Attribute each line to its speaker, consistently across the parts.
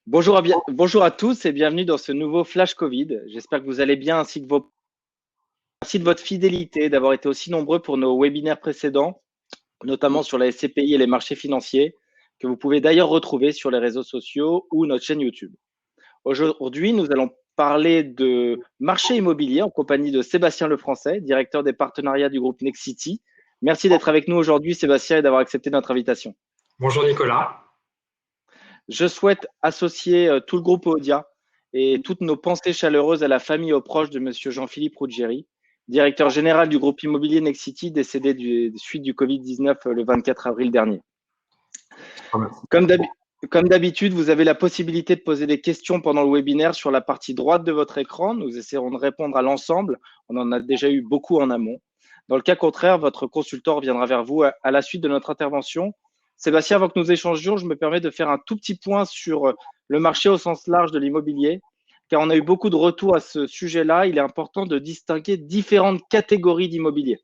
Speaker 1: Bonjour à tous et bienvenue dans ce nouveau Flash Covid. J'espère que vous allez bien Merci de votre fidélité, d'avoir été aussi nombreux pour nos webinaires précédents, notamment sur la SCPI et les marchés financiers, que vous pouvez d'ailleurs retrouver sur les réseaux sociaux ou notre chaîne YouTube. Aujourd'hui, nous allons parler de marché immobilier en compagnie de Sébastien Lefrançais, directeur des partenariats du groupe Nexity. Merci d'être avec nous aujourd'hui, Sébastien, et d'avoir accepté notre invitation.
Speaker 2: Bonjour Nicolas.
Speaker 1: Je souhaite associer tout le groupe Audia et toutes nos pensées chaleureuses à la famille et aux proches de Monsieur Jean-Philippe Ruggieri, directeur général du groupe immobilier Nexity, décédé suite du Covid-19 le 24 avril dernier. Comme d'habitude, vous avez la possibilité de poser des questions pendant le webinaire sur la partie droite de votre écran. Nous essaierons de répondre à l'ensemble. On en a déjà eu beaucoup en amont. Dans le cas contraire, votre consultant reviendra vers vous à la suite de notre intervention. Sébastien, avant que nous échangions, je me permets de faire un tout petit point sur le marché au sens large de l'immobilier, car on a eu beaucoup de retours à ce sujet-là. Il est important de distinguer différentes catégories d'immobilier.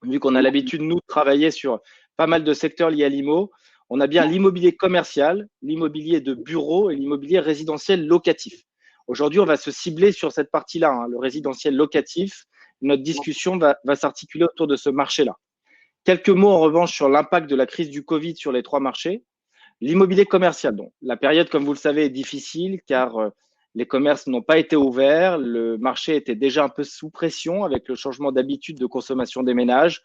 Speaker 1: Vu qu'on a l'habitude, nous, de travailler sur pas mal de secteurs liés à l'IMO, on a bien l'immobilier commercial, l'immobilier de bureau et l'immobilier résidentiel locatif. Aujourd'hui, on va se cibler sur cette partie-là, le résidentiel locatif. Notre discussion va s'articuler autour de ce marché-là. Quelques mots en revanche sur l'impact de la crise du Covid sur les trois marchés. L'immobilier commercial, donc la période, comme vous le savez, est difficile car les commerces n'ont pas été ouverts, le marché était déjà un peu sous pression avec le changement d'habitude de consommation des ménages,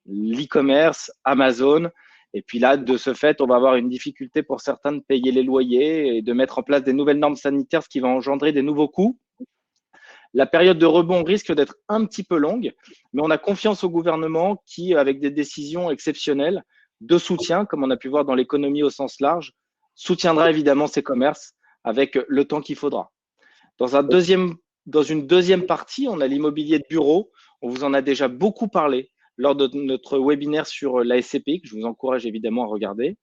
Speaker 1: l'e-commerce, Amazon. Et puis là, de ce fait, on va avoir une difficulté pour certains de payer les loyers et de mettre en place des nouvelles normes sanitaires, ce qui va engendrer des nouveaux coûts. La période de rebond risque d'être un petit peu longue, mais on a confiance au gouvernement qui, avec des décisions exceptionnelles de soutien, comme on a pu voir dans l'économie au sens large, soutiendra évidemment ces commerces avec le temps qu'il faudra. Dans une deuxième partie, on a l'immobilier de bureau. On vous en a déjà beaucoup parlé lors de notre webinaire sur la SCPI, que je vous encourage évidemment à regarder.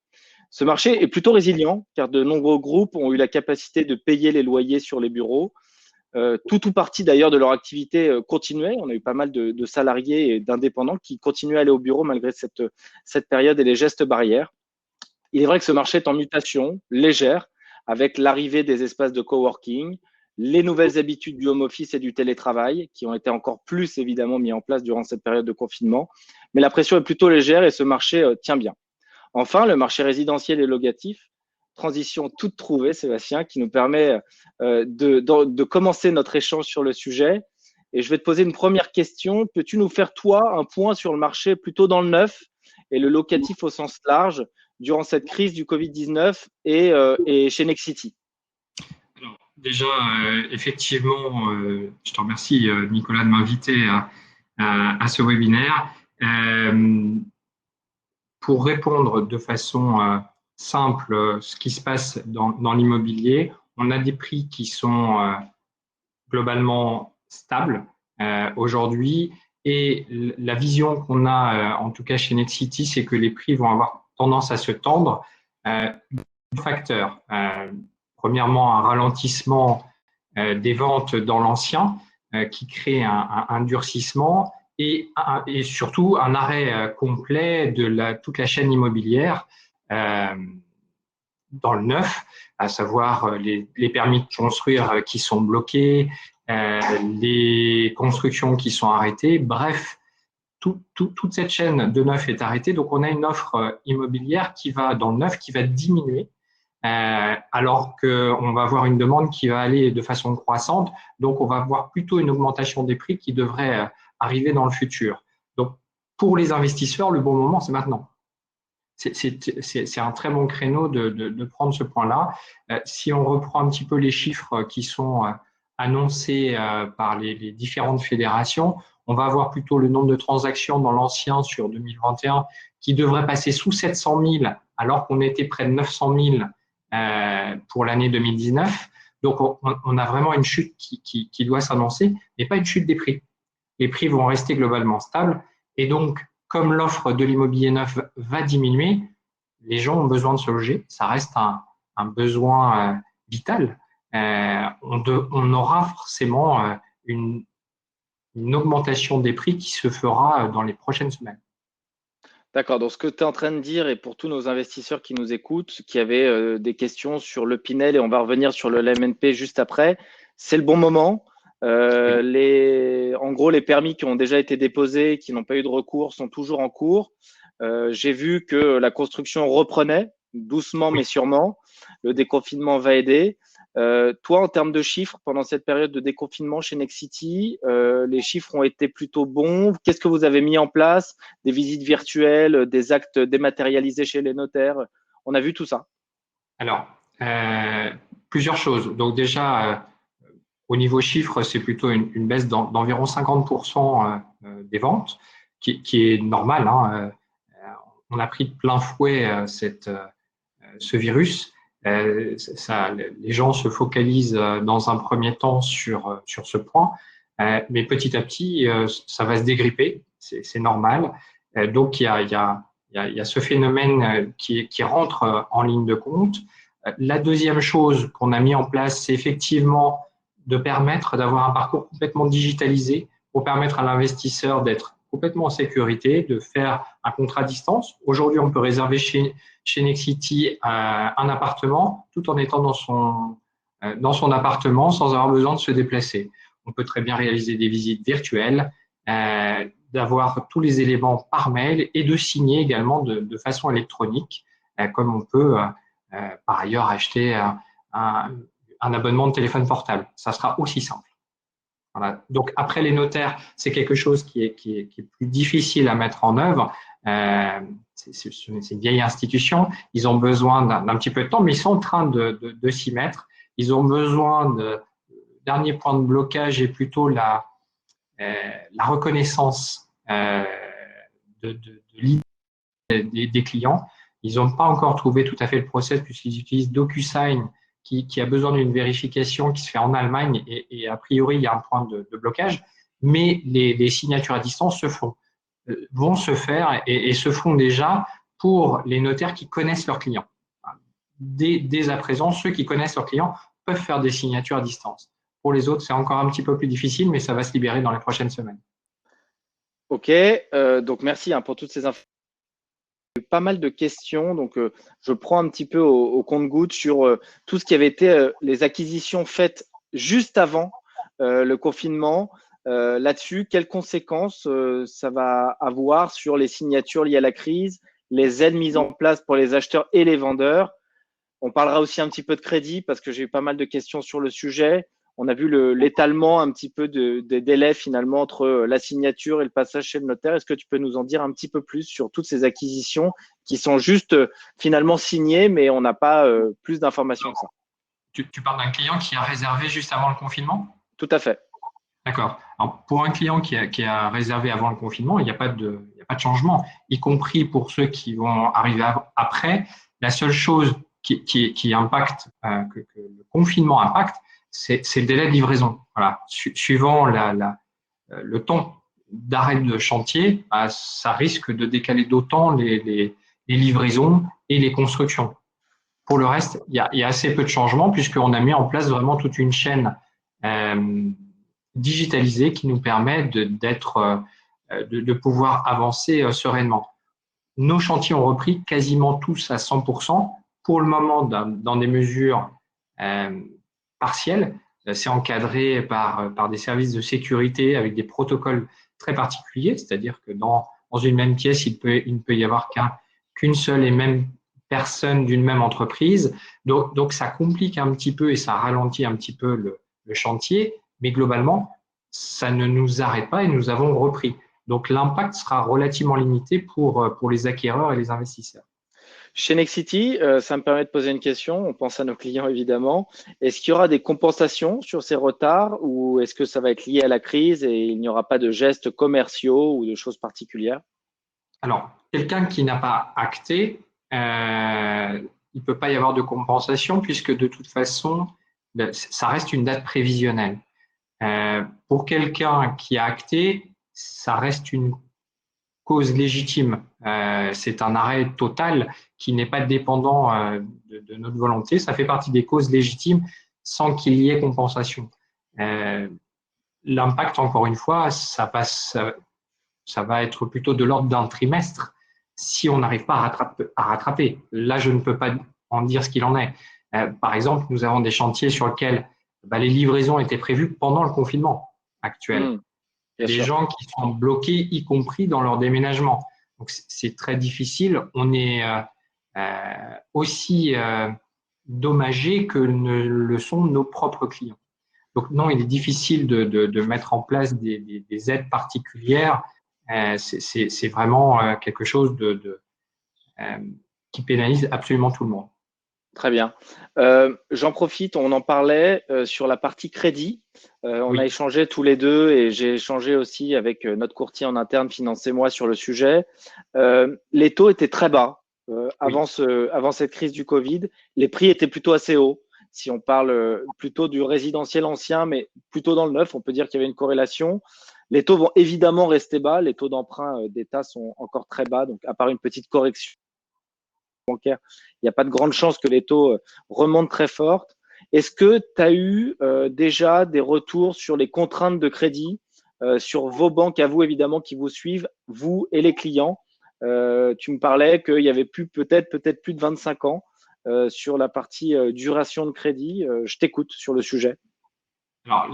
Speaker 1: Ce marché est plutôt résilient car de nombreux groupes ont eu la capacité de payer les loyers sur les bureaux. Tout ou partie d'ailleurs de leur activité continuait. On a eu pas mal de salariés et d'indépendants qui continuaient à aller au bureau malgré cette période et les gestes barrières. Il est vrai que ce marché est en mutation légère avec l'arrivée des espaces de coworking, les nouvelles habitudes du home office et du télétravail qui ont été encore plus évidemment mis en place durant cette période de confinement. Mais la pression est plutôt légère et ce marché tient bien. Enfin, le marché résidentiel et locatif, transition toute trouvée, Sébastien, qui nous permet de commencer notre échange sur le sujet. Et je vais te poser une première question. Peux-tu nous faire, toi, un point sur le marché plutôt dans le neuf et le locatif au sens large durant cette crise du Covid-19 et chez Nexity?
Speaker 2: Alors, déjà, effectivement, je te remercie Nicolas de m'inviter à ce webinaire. Euh, pour répondre de façon simple ce qui se passe dans l'immobilier, on a des prix qui sont globalement stables aujourd'hui et la vision qu'on a, en tout cas chez Nexity, c'est que les prix vont avoir tendance à se tendre. Deux facteurs. Premièrement, un ralentissement des ventes dans l'ancien qui crée un durcissement et surtout un arrêt complet de toute la chaîne immobilière dans le neuf, à savoir les permis de construire qui sont bloqués, les constructions qui sont arrêtées. Bref, toute cette chaîne de neuf est arrêtée. Donc, on a une offre immobilière qui va dans le neuf, qui va diminuer, alors qu'on va avoir une demande qui va aller de façon croissante. Donc, on va avoir plutôt une augmentation des prix qui devrait arriver dans le futur. Donc, pour les investisseurs, le bon moment, c'est maintenant. C'est un très bon créneau de prendre ce point-là. Si on reprend un petit peu les chiffres qui sont annoncés par les différentes fédérations, on va avoir plutôt le nombre de transactions dans l'ancien sur 2021 qui devrait passer sous 700 000 alors qu'on était près de 900 000 pour l'année 2019. Donc, on a vraiment une chute qui doit s'annoncer, mais pas une chute des prix. Les prix vont rester globalement stables et donc, comme l'offre de l'immobilier neuf va diminuer, les gens ont besoin de se loger. Ça reste un besoin vital. On aura forcément une augmentation des prix qui se fera dans les prochaines semaines.
Speaker 1: D'accord. Donc, ce que tu es en train de dire, et pour tous nos investisseurs qui nous écoutent, qui avaient des questions sur le Pinel, et on va revenir sur le LMNP juste après, c'est le bon moment.
Speaker 2: Oui.
Speaker 1: En gros, les permis qui ont déjà été déposés, qui n'ont pas eu de recours, sont toujours en cours. J'ai vu que la construction reprenait doucement mais
Speaker 2: Oui.
Speaker 1: sûrement. Le déconfinement va aider. Toi, en termes de chiffres, pendant cette période de déconfinement chez Nexity, les chiffres ont été plutôt bons. Qu'est-ce que vous avez mis en place? Des visites virtuelles, des actes dématérialisés chez les notaires? On a vu tout ça.
Speaker 2: Alors, plusieurs choses. Donc déjà, au niveau chiffre, c'est plutôt une baisse d'environ 50% des ventes, qui est normale, hein. On a pris de plein fouet ce virus. Les gens se focalisent dans un premier temps sur ce point, mais petit à petit, ça va se dégripper, c'est normal. Donc, il y a ce phénomène qui rentre en ligne de compte. La deuxième chose qu'on a mis en place, c'est effectivement de permettre d'avoir un parcours complètement digitalisé pour permettre à l'investisseur d'être complètement en sécurité, de faire un contrat à distance. Aujourd'hui, on peut réserver chez Nexity un appartement tout en étant dans son appartement sans avoir besoin de se déplacer. On peut très bien réaliser des visites virtuelles, d'avoir tous les éléments par mail et de signer également de façon électronique, comme on peut par ailleurs acheter un abonnement de téléphone portable. Ça sera aussi simple. Voilà. Donc après les notaires, c'est quelque chose qui est plus difficile à mettre en œuvre. C'est une vieille institution. Ils ont besoin d'un petit peu de temps, mais ils sont en train de s'y mettre. Ils ont besoin dernier point de blocage est plutôt la reconnaissance de l'idée des clients. Ils n'ont pas encore trouvé tout à fait le process puisqu'ils utilisent DocuSign qui a besoin d'une vérification qui se fait en Allemagne et a priori, il y a un point de blocage. Mais les signatures à distance vont se faire et se font déjà pour les notaires qui connaissent leurs clients. Dès à présent, ceux qui connaissent leurs clients peuvent faire des signatures à distance. Pour les autres, c'est encore un petit peu plus difficile, mais ça va se libérer dans les prochaines semaines.
Speaker 1: OK. Donc, merci pour toutes ces infos. Pas mal de questions, donc je prends un petit peu au compte-gouttes sur tout ce qui avait été les acquisitions faites juste avant le confinement. Là-dessus, quelles conséquences ça va avoir sur les signatures liées à la crise, les aides mises en place pour les acheteurs et les vendeurs? On parlera aussi un petit peu de crédit parce que j'ai eu pas mal de questions sur le sujet. On a vu l'étalement un petit peu des délais finalement entre la signature et le passage chez le notaire. Est-ce que tu peux nous en dire un petit peu plus sur toutes ces acquisitions qui sont juste finalement signées, mais on n'a pas plus d'informations que ça?
Speaker 2: Tu parles d'un client qui a réservé juste avant le confinement?
Speaker 1: Tout à fait.
Speaker 2: D'accord. Alors, pour un client qui a réservé avant le confinement, il n'y a pas de changement, y compris pour ceux qui vont arriver après. La seule chose qui impacte, que le confinement impacte, c'est le délai de livraison. Voilà. Suivant le temps d'arrêt de chantier, ça risque de décaler d'autant les livraisons et les constructions. Pour le reste, il y a assez peu de changements puisqu'on a mis en place vraiment toute une chaîne digitalisée qui nous permet de pouvoir avancer sereinement. Nos chantiers ont repris quasiment tous à 100%, pour le moment dans des mesures partielles. C'est encadré par des services de sécurité avec des protocoles très particuliers, c'est-à-dire que dans une même pièce, il ne peut y avoir qu'une seule et même personne d'une même entreprise. Donc, ça complique un petit peu et ça ralentit un petit peu le chantier, mais globalement, ça ne nous arrête pas et nous avons repris. Donc, l'impact sera relativement limité pour les acquéreurs et les investisseurs.
Speaker 1: Chez Nexity, ça me permet de poser une question. On pense à nos clients évidemment. Est-ce qu'il y aura des compensations sur ces retards ou est-ce que ça va être lié à la crise et il n'y aura pas de gestes commerciaux ou de choses particulières?
Speaker 2: Alors, quelqu'un qui n'a pas acté, il ne peut pas y avoir de compensation puisque de toute façon, ça reste une date prévisionnelle. Pour quelqu'un qui a acté, ça reste une cause légitime. C'est un arrêt total qui n'est pas dépendant de notre volonté. Ça fait partie des causes légitimes sans qu'il y ait compensation. L'impact, encore une fois, ça va être plutôt de l'ordre d'un trimestre. si on n'arrive pas à rattraper. Là, je ne peux pas en dire ce qu'il en est. Par exemple, nous avons des chantiers sur lesquels les livraisons étaient prévues pendant le confinement actuel. Il y a des gens qui sont bloqués, y compris dans leur déménagement. Donc, c'est très difficile. On est aussi dommagé que ne le sont nos propres clients. Donc, non, il est difficile de mettre en place des aides particulières. C'est vraiment quelque chose qui pénalise absolument tout le monde.
Speaker 1: Très bien. J'en profite, on en parlait sur la partie crédit. On a échangé tous les deux et j'ai échangé aussi avec notre courtier en interne, Financez-moi, sur le sujet. Les taux étaient très bas avant cette crise du Covid. Les prix étaient plutôt assez hauts. Si on parle plutôt du résidentiel ancien, mais plutôt dans le neuf, on peut dire qu'il y avait une corrélation. Les taux vont évidemment rester bas. Les taux d'emprunt d'État sont encore très bas. Donc, à part une petite correction bancaire, il n'y a pas de grande chance que les taux remontent très fort. Est-ce que tu as eu déjà des retours sur les contraintes de crédit sur vos banques à vous, évidemment, qui vous suivent, vous et les clients? Tu me parlais qu'il y avait peut-être plus de 25 ans sur la partie duration de crédit. Je t'écoute sur le sujet.
Speaker 2: Alors,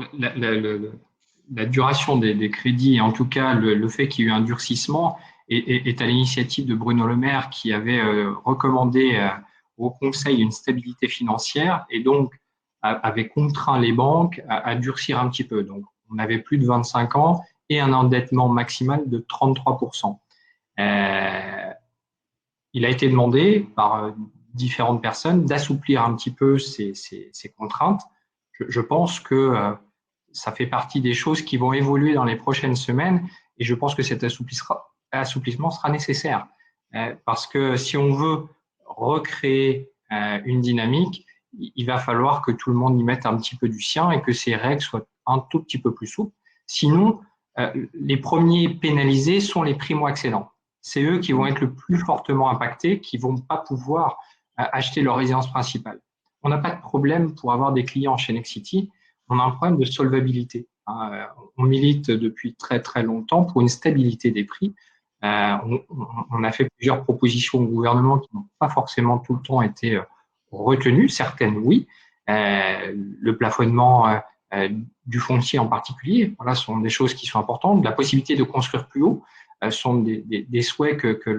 Speaker 2: la duration des crédits, et en tout cas le fait qu'il y ait eu un durcissement, est à l'initiative de Bruno Le Maire qui avait recommandé au Conseil une stabilité financière et donc avait contraint les banques à durcir un petit peu. Donc, on avait plus de 25 ans et un endettement maximal de 33%. Il a été demandé par différentes personnes d'assouplir un petit peu ces contraintes. Je pense que ça fait partie des choses qui vont évoluer dans les prochaines semaines et je pense que cet assouplissement sera nécessaire. Parce que si on veut recréer une dynamique, il va falloir que tout le monde y mette un petit peu du sien et que ces règles soient un tout petit peu plus souples. Sinon, les premiers pénalisés sont les primo-accédants. C'est eux qui vont être le plus fortement impactés, qui ne vont pas pouvoir acheter leur résidence principale. On n'a pas de problème pour avoir des clients chez Nexity, on a un problème de solvabilité. On milite depuis très très longtemps pour une stabilité des prix. On a fait plusieurs propositions au gouvernement qui n'ont pas forcément tout le temps été retenues, certaines oui. Le plafonnement du foncier en particulier, voilà, sont des choses qui sont importantes. La possibilité de construire plus haut sont des souhaits que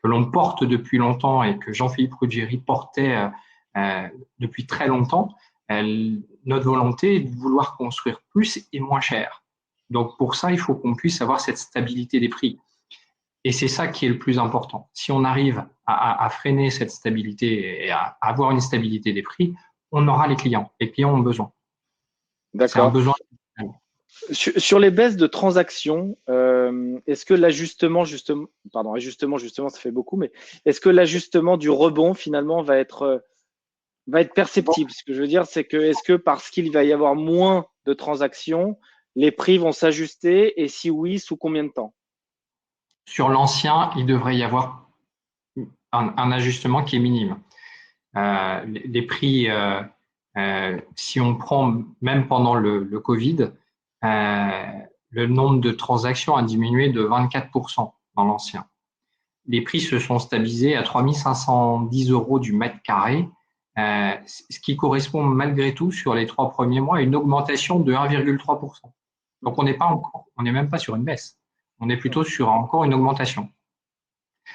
Speaker 2: l'on porte depuis longtemps et que Jean-Philippe Ruggieri portait depuis très longtemps. Notre volonté est de vouloir construire plus et moins cher. Donc, pour ça, il faut qu'on puisse avoir cette stabilité des prix. Et c'est ça qui est le plus important. Si on arrive à freiner cette stabilité et à avoir une stabilité des prix, on aura les clients. Les clients ont besoin.
Speaker 1: D'accord.
Speaker 2: C'est un besoin.
Speaker 1: Sur les baisses de transactions, est-ce que l'ajustement, justement, ça fait beaucoup, mais est-ce que l'ajustement du rebond, finalement, va être perceptible? Ce que je veux dire, c'est que est-ce que parce qu'il va y avoir moins de transactions, les prix vont s'ajuster et si oui, sous combien de temps?
Speaker 2: Sur l'ancien, il devrait y avoir un ajustement qui est minime. Les prix, si on prend même pendant le Covid, le nombre de transactions a diminué de 24% dans l'ancien. Les prix se sont stabilisés à 3 510 € du mètre carré, ce qui correspond malgré tout sur les 3 premiers mois à une augmentation de 1,3%. Donc on n'est même pas sur une baisse, on est plutôt sur encore une augmentation.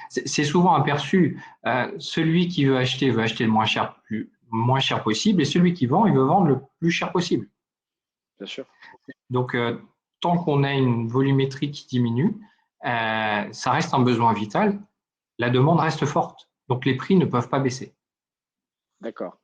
Speaker 2: C'est souvent aperçu, celui qui veut acheter le moins cher possible et celui qui vend, il veut vendre le plus cher possible.
Speaker 1: Bien sûr.
Speaker 2: Donc, tant qu'on a une volumétrie qui diminue, ça reste un besoin vital, la demande reste forte, donc les prix ne peuvent pas baisser.
Speaker 1: D'accord.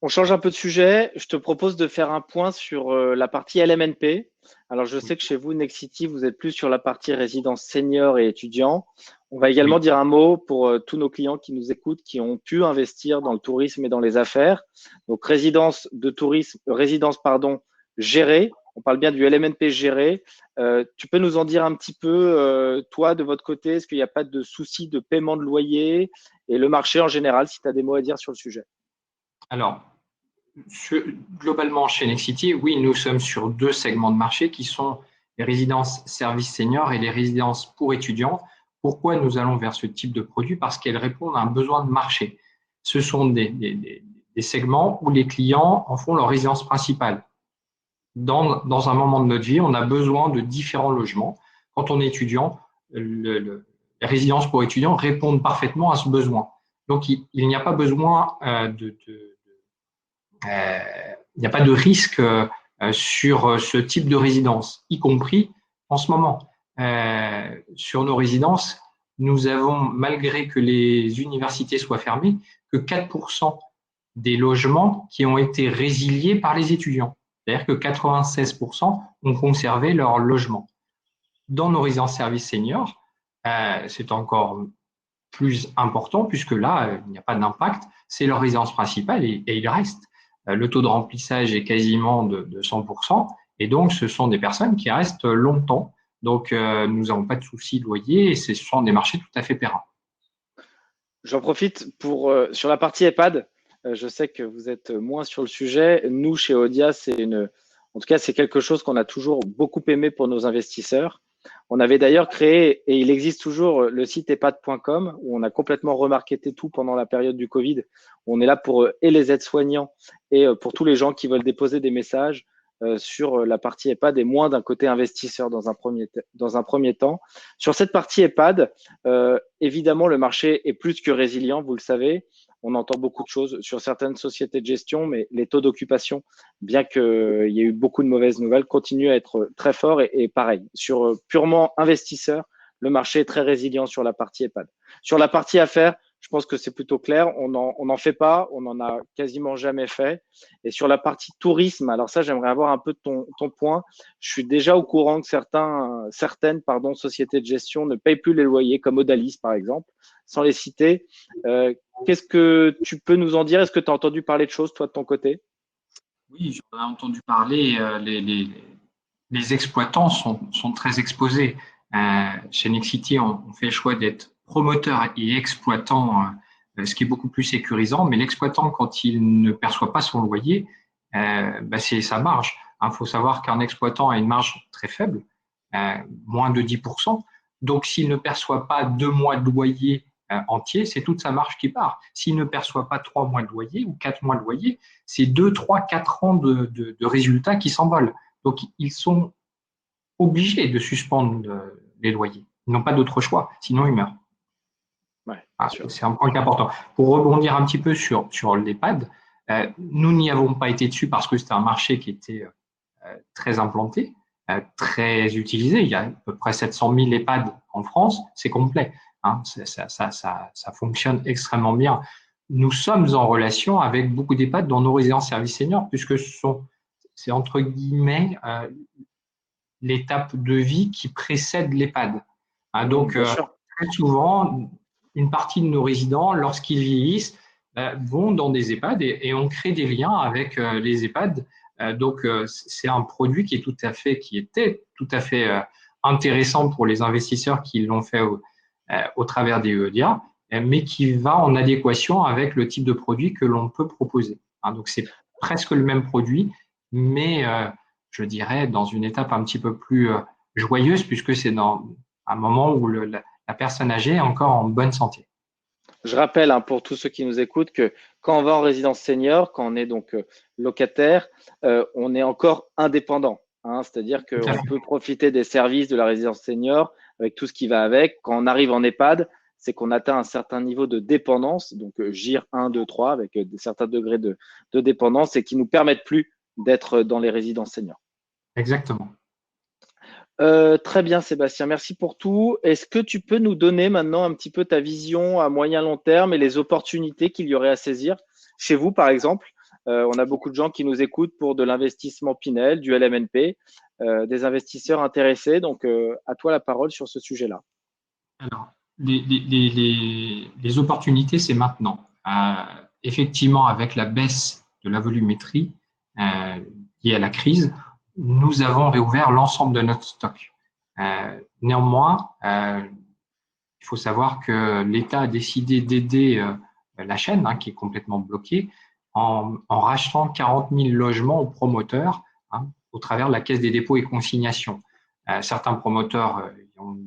Speaker 1: On change un peu de sujet. Je te propose de faire un point sur la partie LMNP. Alors, je sais que chez vous, Nexity, vous êtes plus sur la partie résidence senior et étudiant. On va également dire un mot pour tous nos clients qui nous écoutent, qui ont pu investir dans le tourisme et dans les affaires. Donc, résidence gérée. On parle bien du LMNP géré. Tu peux nous en dire un petit peu, toi, de votre côté, est-ce qu'il n'y a pas de souci de paiement de loyer et le marché en général, si tu as des mots à dire sur le sujet?
Speaker 2: Alors, globalement, chez Nexity, oui, nous sommes sur 2 segments de marché qui sont les résidences services seniors et les résidences pour étudiants. Pourquoi nous allons vers ce type de produit? Parce qu'elles répondent à un besoin de marché. Ce sont des segments où les clients en font leur résidence principale. Dans un moment de notre vie, on a besoin de différents logements. Quand on est étudiant, les résidences pour étudiants répondent parfaitement à ce besoin. Donc, il n'y a pas besoin il n'y a pas de risque sur ce type de résidence, y compris en ce moment. Sur nos résidences, nous avons, malgré que les universités soient fermées, que 4% des logements qui ont été résiliés par les étudiants. C'est-à-dire que 96% ont conservé leur logement. Dans nos résidences services seniors, c'est encore plus important puisque là, il n'y a pas d'impact, c'est leur résidence principale et il reste. Le taux de remplissage est quasiment de 100% et donc ce sont des personnes qui restent longtemps. Donc, nous n'avons pas de souci de loyer et ce sont des marchés tout à fait pérennes.
Speaker 1: J'en profite pour sur la partie EHPAD. Je sais que vous êtes moins sur le sujet. Nous, chez Odia, en tout cas, c'est quelque chose qu'on a toujours beaucoup aimé pour nos investisseurs. On avait d'ailleurs créé, et il existe toujours, le site ehpad.com où on a complètement remarketé tout pendant la période du Covid. On est là pour et les aides-soignants et pour tous les gens qui veulent déposer des messages sur la partie EHPAD et moins d'un côté investisseur dans un premier temps. Sur cette partie EHPAD, évidemment, le marché est plus que résilient, vous le savez. On entend beaucoup de choses sur certaines sociétés de gestion, mais les taux d'occupation, bien qu'il y ait eu beaucoup de mauvaises nouvelles, continuent à être très forts et pareil. Sur purement investisseur, le marché est très résilient sur la partie EHPAD. Sur la partie affaires, je pense que c'est plutôt clair. On n'en fait pas, on n'en a quasiment jamais fait. Et sur la partie tourisme, alors ça, j'aimerais avoir un peu ton point. Je suis déjà au courant que certaines sociétés de gestion ne payent plus les loyers, comme Odalis par exemple, sans les citer. Qu'est-ce que tu peux nous en dire? Est-ce que tu as entendu parler de choses, toi, de ton côté?
Speaker 2: Oui, j'en ai entendu parler. Les exploitants sont très exposés. Chez Nexity, on fait le choix d'être promoteur et exploitant, ce qui est beaucoup plus sécurisant. Mais l'exploitant, quand il ne perçoit pas son loyer, c'est sa marge. Il faut savoir qu'un exploitant a une marge très faible, moins de 10%. Donc, s'il ne perçoit pas 2 mois de loyer entier, c'est toute sa marge qui part. S'il ne perçoit pas 3 mois de loyer ou 4 mois de loyer, c'est 2, 3, 4 ans de résultats qui s'envolent. Donc, ils sont obligés de suspendre les loyers. Ils n'ont pas d'autre choix, sinon ils meurent.
Speaker 1: Ouais,
Speaker 2: c'est un point qui est important. Pour rebondir un petit peu sur l'EHPAD, nous n'y avons pas été dessus parce que c'était un marché qui était très implanté, très utilisé. Il y a à peu près 700 000 EHPAD en France, c'est complet. Hein, ça fonctionne extrêmement bien. Nous sommes en relation avec beaucoup d'EHPAD dans nos résidences services seniors, puisque c'est entre guillemets l'étape de vie qui précède l'EHPAD. Hein, donc, très souvent, une partie de nos résidents, lorsqu'ils vieillissent, vont dans des EHPAD et on crée des liens avec les EHPAD. Donc, c'est un produit qui était tout à fait intéressant pour les investisseurs qui l'ont fait au travers des EEDIA, mais qui va en adéquation avec le type de produit que l'on peut proposer. Hein, donc, c'est presque le même produit, mais je dirais dans une étape un petit peu plus joyeuse, puisque c'est dans un moment où la personne âgée est encore en bonne santé.
Speaker 1: Je rappelle pour tous ceux qui nous écoutent que quand on va en résidence senior, quand on est donc locataire, on est encore indépendant. Hein, c'est-à-dire qu'on peut profiter des services de la résidence senior avec tout ce qui va avec. Quand on arrive en EHPAD, c'est qu'on atteint un certain niveau de dépendance, donc GIR 1, 2, 3, avec certains degrés de dépendance et qui ne nous permettent plus d'être dans les résidences seniors.
Speaker 2: Exactement.
Speaker 1: Très bien, Sébastien, merci pour tout. Est-ce que tu peux nous donner maintenant un petit peu ta vision à moyen long terme et les opportunités qu'il y aurait à saisir chez vous, par exemple? On a beaucoup de gens qui nous écoutent pour de l'investissement Pinel, du LMNP, des investisseurs intéressés. Donc, à toi la parole sur ce sujet-là.
Speaker 2: Alors, les opportunités, c'est maintenant. Effectivement, avec la baisse de la volumétrie liée à la crise, nous avons réouvert l'ensemble de notre stock. Néanmoins, il faut savoir que l'État a décidé d'aider la chaîne, qui est complètement bloquée, en rachetant 40 000 logements aux promoteurs au travers de la Caisse des dépôts et consignations. Certains promoteurs ont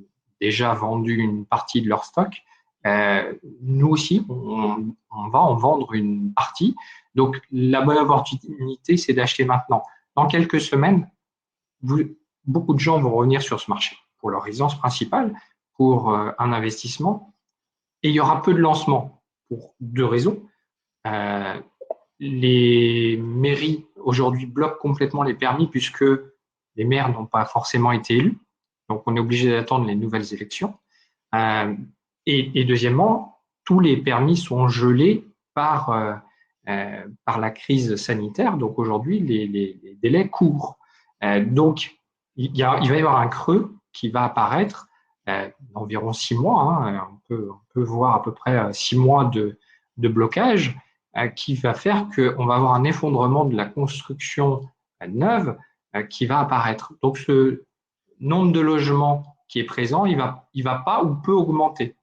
Speaker 2: déjà vendu une partie de leur stock. Nous aussi, on va en vendre une partie. Donc, la bonne opportunité, c'est d'acheter maintenant. Dans quelques semaines, beaucoup de gens vont revenir sur ce marché pour leur résidence principale, pour un investissement. Et il y aura peu de lancements pour deux raisons. Les mairies aujourd'hui bloquent complètement les permis puisque les maires n'ont pas forcément été élus. Donc, on est obligé d'attendre les nouvelles élections. Et deuxièmement, tous les permis sont gelés par la crise sanitaire. Donc, aujourd'hui, les délais courent. Donc, il va y avoir un creux qui va apparaître d'environ 6 mois. Hein. On peut voir à peu près 6 mois de blocage qui va faire qu'on va avoir un effondrement de la construction neuve qui va apparaître. Donc, ce nombre de logements qui est présent, il va pas ou peut augmenter.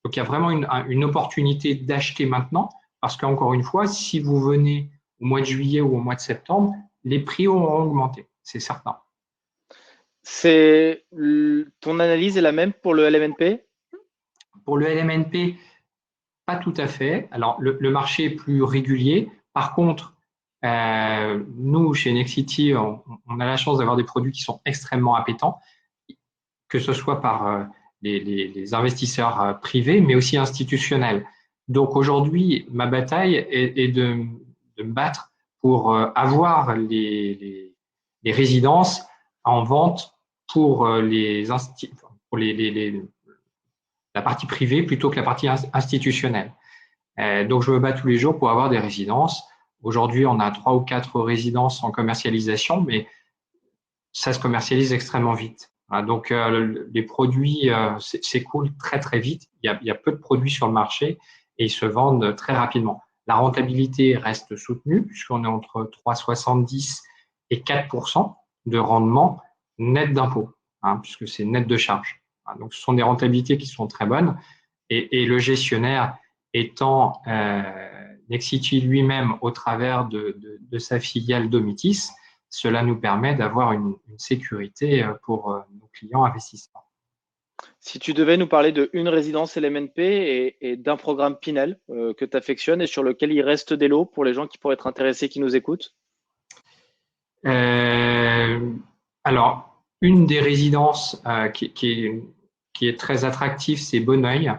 Speaker 2: Donc, il y a vraiment une opportunité d'acheter maintenant parce qu'encore une fois, si vous venez au mois de juillet ou au mois de septembre, les prix auront augmenté, c'est certain.
Speaker 1: Ton analyse est la même pour le LMNP?
Speaker 2: Pour le LMNP, pas tout à fait. Alors, le marché est plus régulier. Par contre, nous, chez Nexity, on a la chance d'avoir des produits qui sont extrêmement appétants, que ce soit par les investisseurs privés, mais aussi institutionnels. Donc, aujourd'hui, ma bataille est de me battre pour avoir les résidences en vente pour la partie privée plutôt que la partie institutionnelle. Donc, je me bats tous les jours pour avoir des résidences. Aujourd'hui, on a 3 ou 4 résidences en commercialisation, mais ça se commercialise extrêmement vite. Donc, les produits s'écoulent très, très vite. Il y a peu de produits sur le marché et ils se vendent très rapidement. La rentabilité reste soutenue puisqu'on est entre 3,70 et 4% de rendement net d'impôt, puisque c'est net de charge. Donc, ce sont des rentabilités qui sont très bonnes et le gestionnaire étant Nexity lui-même au travers de sa filiale Domitis, cela nous permet d'avoir une sécurité pour nos clients investisseurs.
Speaker 1: Si tu devais nous parler d'une résidence LMNP et d'un programme Pinel que tu affectionnes et sur lequel il reste des lots pour les gens qui pourraient être intéressés, qui nous écoutent.
Speaker 2: Alors, une des résidences qui est très attractive, c'est Bonneuil.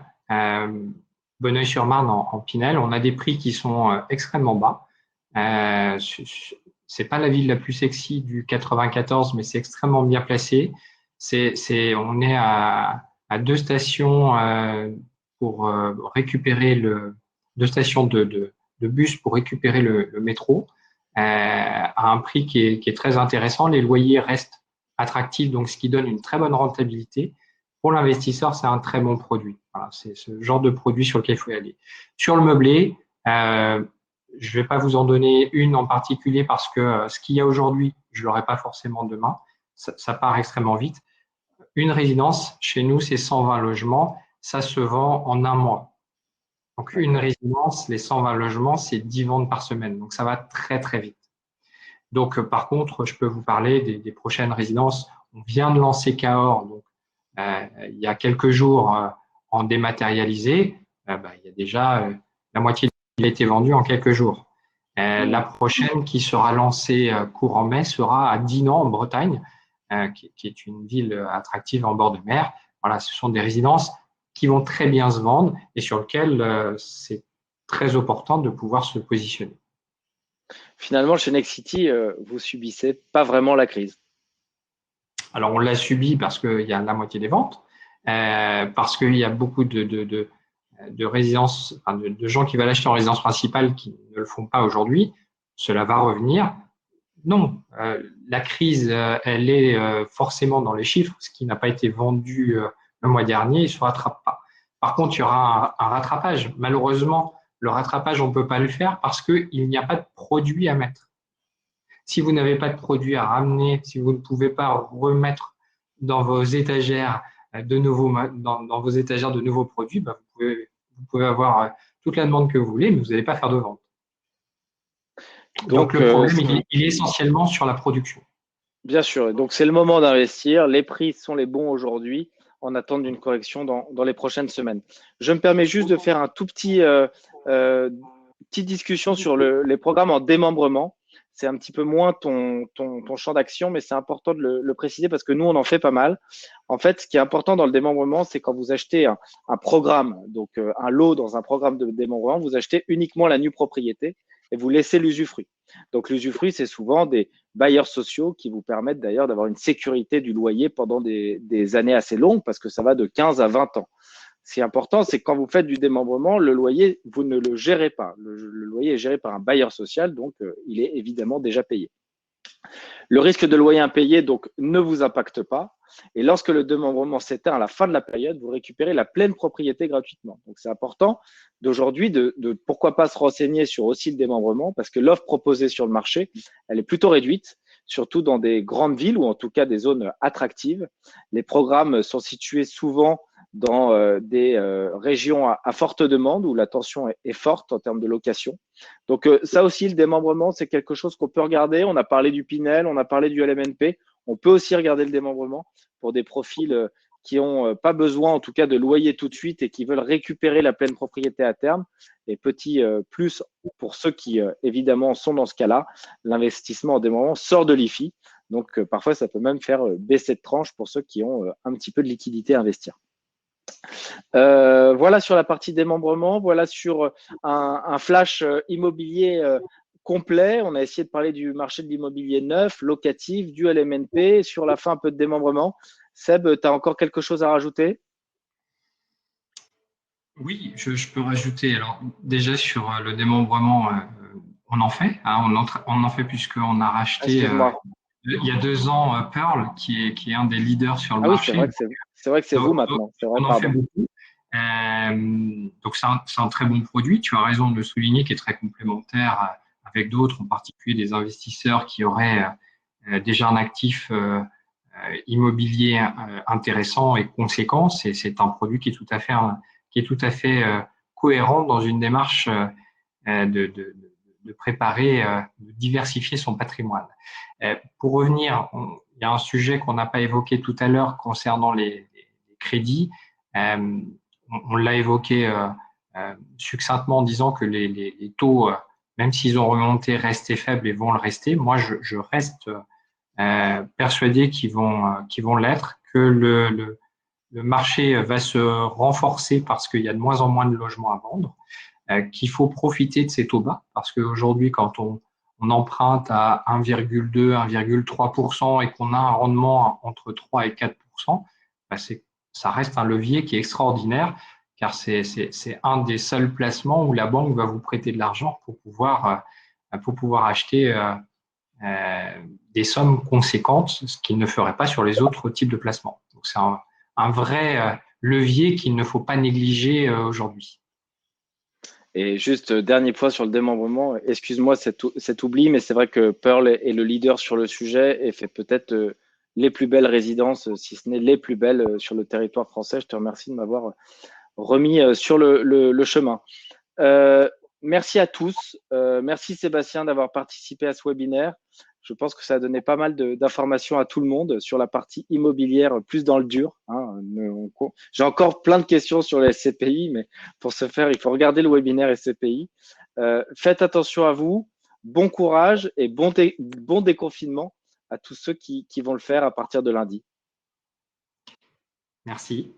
Speaker 2: Bonneuil-sur-Marne en Pinel. On a des prix qui sont extrêmement bas. C'est pas la ville la plus sexy du 94, mais c'est extrêmement bien placé. On est à 2 stations pour récupérer deux stations de bus pour récupérer le métro à un prix qui est très intéressant. Les loyers restent attractifs, donc ce qui donne une très bonne rentabilité. Pour l'investisseur, c'est un très bon produit. Voilà, c'est ce genre de produit sur lequel il faut y aller. Sur le meublé, je ne vais pas vous en donner une en particulier parce que ce qu'il y a aujourd'hui, je ne l'aurai pas forcément demain. Ça part extrêmement vite. Une résidence, chez nous, c'est 120 logements. Ça se vend en un mois. Donc, une résidence, les 120 logements, c'est 10 ventes par semaine. Donc, ça va très, très vite. Donc, par contre, je peux vous parler des prochaines résidences. On vient de lancer Cahors, donc, il y a quelques jours en dématérialisé. Il y a déjà la moitié qui a été vendue en quelques jours. La prochaine qui sera lancée courant mai sera à Dinan, en Bretagne, qui est une ville attractive en bord de mer. Voilà, ce sont des résidences qui vont très bien se vendre et sur lesquelles c'est très opportun de pouvoir se positionner.
Speaker 1: Finalement, chez Nexity, vous subissez pas vraiment la crise.
Speaker 2: Alors, on l'a subi parce qu'il y a la moitié des ventes, parce qu'il y a beaucoup de résidences, enfin de gens qui veulent acheter en résidence principale qui ne le font pas aujourd'hui. Cela va revenir. Non, la crise, elle est forcément dans les chiffres. Ce qui n'a pas été vendu le mois dernier, il ne se rattrape pas. Par contre, il y aura un rattrapage. Malheureusement, le rattrapage, on ne peut pas le faire parce qu'il n'y a pas de produit à mettre. Si vous n'avez pas de produit à ramener, si vous ne pouvez pas remettre dans vos étagères de nouveaux produits, vous pouvez avoir toute la demande que vous voulez, mais vous n'allez pas faire de vente. Donc le problème, il est essentiellement sur la production.
Speaker 1: Bien sûr. Donc, c'est le moment d'investir. Les prix sont les bons aujourd'hui en attente d'une correction dans les prochaines semaines. Je me permets juste de faire un tout petit petite discussion sur les programmes en démembrement. C'est un petit peu moins ton champ d'action, mais c'est important de le préciser parce que nous, on en fait pas mal. En fait, ce qui est important dans le démembrement, c'est quand vous achetez un programme, donc un lot dans un programme de démembrement, vous achetez uniquement la nue propriété et vous laissez l'usufruit. Donc, l'usufruit, c'est souvent des bailleurs sociaux qui vous permettent d'ailleurs d'avoir une sécurité du loyer pendant des années assez longues parce que ça va de 15 à 20 ans. Ce qui est important, c'est que quand vous faites du démembrement, le loyer, vous ne le gérez pas. Le loyer est géré par un bailleur social, donc il est évidemment déjà payé. Le risque de loyer impayé donc ne vous impacte pas. Et lorsque le démembrement s'éteint à la fin de la période, vous récupérez la pleine propriété gratuitement. Donc c'est important d'aujourd'hui de pourquoi pas se renseigner sur aussi le démembrement parce que l'offre proposée sur le marché, elle est plutôt réduite, surtout dans des grandes villes ou en tout cas des zones attractives. Les programmes sont situés souvent dans des régions à forte demande où la tension est forte en termes de location. Donc ça aussi, le démembrement, c'est quelque chose qu'on peut regarder. On a parlé du Pinel, on a parlé du LMNP. On peut aussi regarder le démembrement pour des profils qui n'ont pas besoin, en tout cas, de loyer tout de suite et qui veulent récupérer la pleine propriété à terme. Et petit plus pour ceux qui, évidemment, sont dans ce cas-là, l'investissement en démembrement sort de l'IFI. Donc parfois, ça peut même faire baisser de tranche pour ceux qui ont un petit peu de liquidité à investir. Voilà sur la partie démembrement, voilà sur un flash immobilier complet. On a essayé de parler du marché de l'immobilier neuf, locatif, du LMNP, sur la fin un peu de démembrement. Seb, tu as encore quelque chose à rajouter?
Speaker 2: Oui, je peux rajouter. Alors, déjà sur le démembrement, on en fait. Hein, on en fait puisqu'on a racheté
Speaker 1: Excuse-moi.
Speaker 2: il y a 2 ans Pearl, qui est un des leaders sur le
Speaker 1: Ah oui,
Speaker 2: marché.
Speaker 1: c'est vrai que c'est
Speaker 2: Donc,
Speaker 1: vous maintenant. C'est vrai,
Speaker 2: on en fait
Speaker 1: pardon.
Speaker 2: beaucoup. Donc, c'est un très bon produit. Tu as raison de le souligner, qui est très complémentaire avec d'autres, en particulier des investisseurs qui auraient déjà un actif immobilier intéressant et conséquent. C'est un produit qui est tout à fait cohérent dans une démarche de préparer, de diversifier son patrimoine. Pour revenir, il y a un sujet qu'on n'a pas évoqué tout à l'heure concernant les crédits. On l'a évoqué succinctement en disant que les taux, même s'ils ont remonté, restaient faibles et vont le rester. Moi, je reste persuadé qu'ils vont l'être, que le marché va se renforcer parce qu'il y a de moins en moins de logements à vendre, qu'il faut profiter de ces taux bas parce qu'aujourd'hui, quand on emprunte à 1,2, 1,3% et qu'on a un rendement entre 3 et 4%, bah ça reste un levier qui est extraordinaire car c'est un des seuls placements où la banque va vous prêter de l'argent pour pouvoir acheter des sommes conséquentes, ce qu'il ne ferait pas sur les autres types de placements. Donc c'est un vrai levier qu'il ne faut pas négliger aujourd'hui.
Speaker 1: Et juste dernier point sur le démembrement, excuse-moi cet oubli, mais c'est vrai que Pearl est le leader sur le sujet et fait peut-être les plus belles résidences, si ce n'est les plus belles sur le territoire français. Je te remercie de m'avoir remis sur le chemin. Euh, Merci à tous. Merci Sébastien d'avoir participé à ce webinaire. Je pense que ça a donné pas mal d'informations à tout le monde sur la partie immobilière, plus dans le dur. Hein. J'ai encore plein de questions sur les SCPI, mais pour ce faire, il faut regarder le webinaire SCPI. Faites attention à vous, bon courage et bon déconfinement à tous ceux qui vont le faire à partir de lundi.
Speaker 2: Merci.